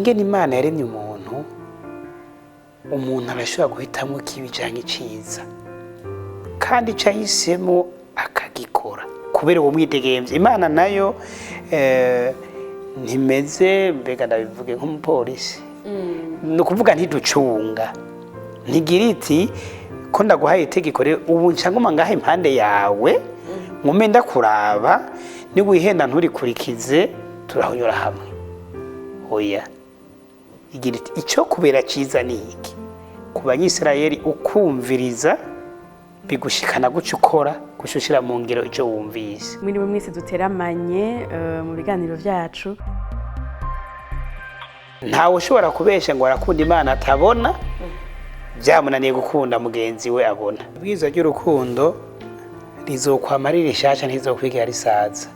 ingene Imana yaremye umuntu arashobora guhitamwo kibi canke iciza kandi ico ahisemo akagikora kubera uwo mwidegemvye. Imana nayo ntimeze mbega ndabivuge nk'umupolisi, ni ukuvuga ntiducunga, ntigira iti ko ndaguhaye itegeko rero ubu nca nguma ngaha impande yawe ngume ndakuraba niwihenda nturikurikize turahonyora hamwe. Oya, igira iti ico kubera ciza ni iki ku Banyisirayeli, ukumviriza bigushikana guca ukora guca ushira mu ngiro ico wumvise. Mwiriwe mwese duteramanye mu biganiro vyacu. Ntawe ushobora kubesha ngo arakunda Imana atabona, byamunaniye gukunda mugenzi we abona. Ibwirizwa ry'urukundo rizokwama riri rishasha ntizokwigira risaza.